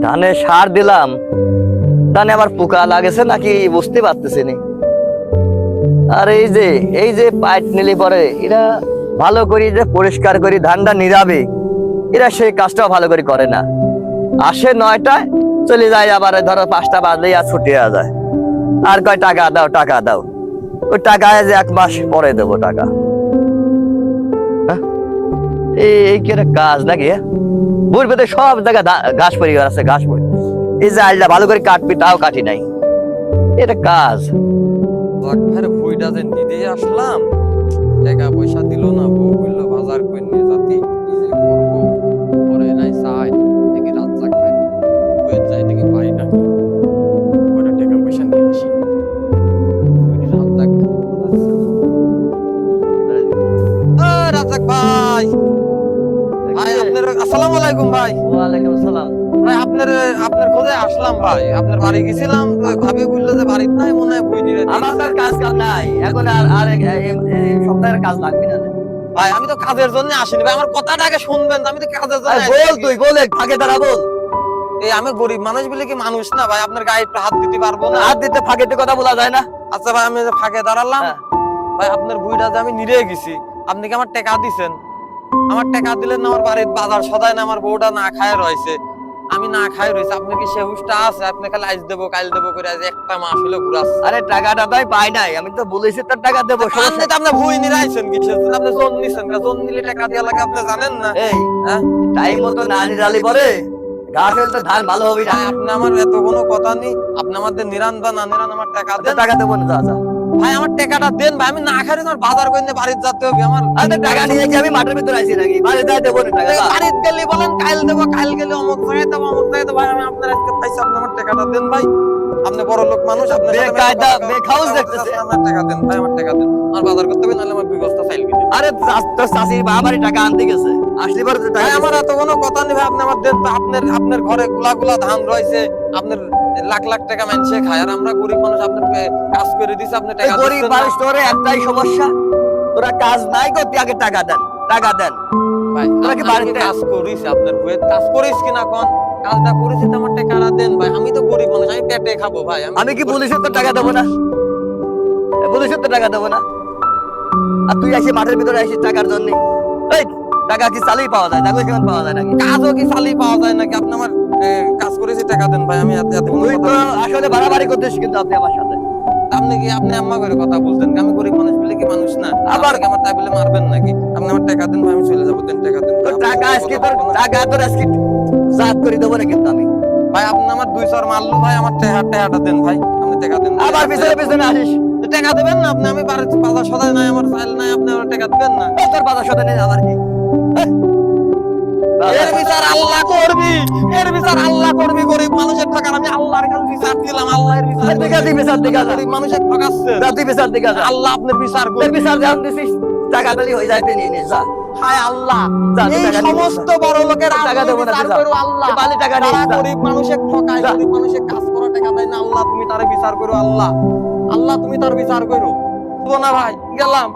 ধানে সার দিলাম, ধানে আবার পোকা লাগেছে নাকি বুঝতে পারতেছি না। আর এই যে পাইট নিলি পরে এরা ভালো করে যে পরিষ্কার করে ধানটা নিরাবে, এরা সেই কাজটাও ভালো করে করে না। আসে 9টায় চলে যায়, আবার ধরো 5টা বাজলেই আর ছুটিয়ে যায়। আর কয় টাকা দাও টাকা দাও, ওই টাকা যে 1 মাস পরে দেবো টাকা। হ্যাঁ? এই কি একটা কাজ নাকি? বুঝবে সব জায়গায় ঘাস পরিবার আছে, ঘাস পরি। এই যে আলটা ভালো করে কাটবি তাও কাটি নাই, এটা কাজ। বইটা যে নিতে আসলাম, টাকা পয়সা দিল না, বউ বললো বাজার করে নিয়ে যাতি, কি যে করবো পরে নাই চাই দেখি রাজ্জাক ভাই বইয়ের যাই দেখি পাই নাকি ওটা টাকা পয়সা নিয়ে আসি। রাজ্জাক ভাই, ভাই আপনার আসসালামু আলাইকুম ভাই। ওয়ালাইকুম আসসালাম। ভাই আপনার খোঁজে আসলাম ভাই, আপনার বাড়ি গেছিলাম, ভাবি বললো যে বাড়িতে নাই, মনে হয় বই নিয়ে আমার তো কাজ কাম নাই এখন, আর এই সপ্তাহের কাজ লাগবে না। ভাই আমি তো কাজের জন্য আসিনি ভাই, আমার কথাটা আগে শুনবেন, আমি তো কাজের জন্য বল, তুই বল, ফাঁকে দাঁড়া বল। এই আমি গরিব মানুষ বলে কি মানুষ না ভাই, আপনার গায়ে একটু হাত দিতে পারবো না? হাত দিতে ফাঁকে কথা বলা যায় না। আচ্ছা ভাই, আমি যে ফাঁকে দাঁড়ালাম, হ্যাঁ। ভাই আপনার বুইটা যে আমি নিরে গেছি, আপনি কি আমার টাকা দিছেন? আমার টাকা দিলেন না? আমার বাড়ির বাজার সদায় না, আমার বউটা না খায় রয়েছে, আমি না খাই রয়েছে, আপনি কি সে হুশটা আছে? আপনি খালি আজ দেবো কাল দেবো করে আজ একটা মাস হলে ঘুরাচ্ছে। আরে টাকাটা তাই পাই নাই, আমি তো বলেছি তোর টাকা দেবো। আপনি তো আপনার ভুই নিরাইছেন কি? আপনি জোন নিছেন, জোন নিলে টাকা দেওয়া লাগে আপনি জানেন না? এই হ্যাঁ, টাইম মতো না নিরালি পরে ঘাস হলে তো ধান ভালো হবে না। ভাই আপনি আমার এত কোনো কথা নেই, আপনি আমাদের নিরান বা না নিরান আমার টাকা দেন। টাকা দেবো না, যা। ভাই আমার টাকাটা দেন ভাই, আমি না খাই আমার বাজার করে নিয়ে বাড়িতে যেতে হবে আমার। আরে টাকা নিয়ে কি আমি মাঠের ভিতরে আছি নাকি? বাড়িতে দেবো না টাকা। বাড়িতে গেলে বলেন কাল দেবো, কাল গেলে অমুক জায়গায় দেবো, অমুক জায়গায় দেবো। ভাই আমি আপনার আজকে পাইছি, আপনি আমার টাকাটা দেন ভাই। আপনি বড় লোক মানুষ, আপনি বেকায়দা বেখাউজ দেখতেছে। আমার টাকা দেন ভাই, আমার টাকা দেন, আমার বাজার করতে হবে, নাহলে আমার দুই বস্তা চাইল কিনে। আরে তোর চাষির বাবারই টাকা আনতে গেছে, আসলে পরে তো টাকা ভাই আমার এত কোনো কথা নেই ভাই, আপনি আমার দেন। আপনার ঘরে গুলা ধান রয়েছে, আপনার লাখ লাখ টাকা মানুষে খায়, আর আমরা গরিব মানুষ, আপনার কাজ করে দিছে, আপনি টাকা গরিব দিচ্ছেন না। মানুষ, তোর একটাই সমস্যা, তোরা কাজ নাই করতে, আগে টাকা দেন, টাকা দেন। ভাই তোরা কি বাড়িতে কাজ করিস? আপনার বইয়ের কাজ করিস কিনা কোন? কাজটা করেছি তো আমার টাকাটা দেন ভাই, আমি তো গরিব মানুষ, আমি পেটে খাবো ভাই। আমি কি পুলিশের তো টাকা দেবো না? পুলিশের তো টাকা দেবো না? আর তুই আসি মাঠের ভিতরে আসিস টাকার জন্য? এই টাকা কি চালিয়ে পাওয়া যায়? টাকা কেমন পাওয়া যায় নাকি? কাজও কি চালিয়ে পাওয়া যায় নাকি? আপনি আমার কাজ করেছি, টাকা দেন ভাই। আমি এত কোনো তুই কথা তো বলছি না। আসলে বাড়াবাড়ি করতেছিস কিন্তু আপনি আমার সাথে। আপনি আম্মা করে কথা বলতেন, আমি গরিব মানুষ বলে কি মানুষ না? আবার আমার তাই বলে মারবেন নাকি? আপনি আমার টাকা দেন ভাই, আমি চলে যাবো, দেন টাকা দেন। তোর টাকা আজকে তোর আজকে জাত করে দেবো না কিন্তু আমি। ভাই আপনি আমার 2 চর মারলো ভাই, আমার টাকাটা দেন ভাই, আপনি টাকা দেন। আবার পিছনে আসিস। টাকা দেবেন না আপনি? আমি বাজার সদায় নাই, আমার চাইল নাই, আপনি আমার টাকা দিবেন না? তোর বাজার সাথে নেই আমার কি? এর বিচার আল্লাহ করবি, এর বিচার আল্লাহ করবি। গরিব মানুষের টাকা আমি আল্লাহর কাছে বিচার দিলাম, আল্লাহর বিচার। গরিব মানুষের ঠকাচ্ছে, আল্লাহ আপনার বিচার করবে। বিচার যখন দিছিস টাকা তালি হয়ে যায়, নিয়ে নে যা। হায় আল্লাহ, যা, এই টাকা নিয়ে সমস্ত বড় লোকের টাকা দেবো না, বিচার যা। করো আল্লাহ। বালি টাকা নিয়ে যারা যা। গরিব মানুষের ঠকায়, যা। গরিব মানুষের কাজ করা টাকা দেয় না, আল্লাহ তুমি তারে বিচার করো। আল্লাহ, আল্লাহ তুমি তার বিচার করো। না ভাই, গেলাম।